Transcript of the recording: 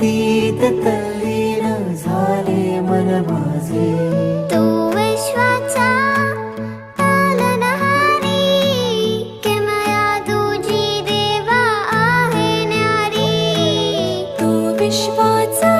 भक्तीत तल्लीन झाले मन माझे. तू विश्वाचा पालनहारी, किमया तुझी देवा आहे न्यारी. तू विश्वाचा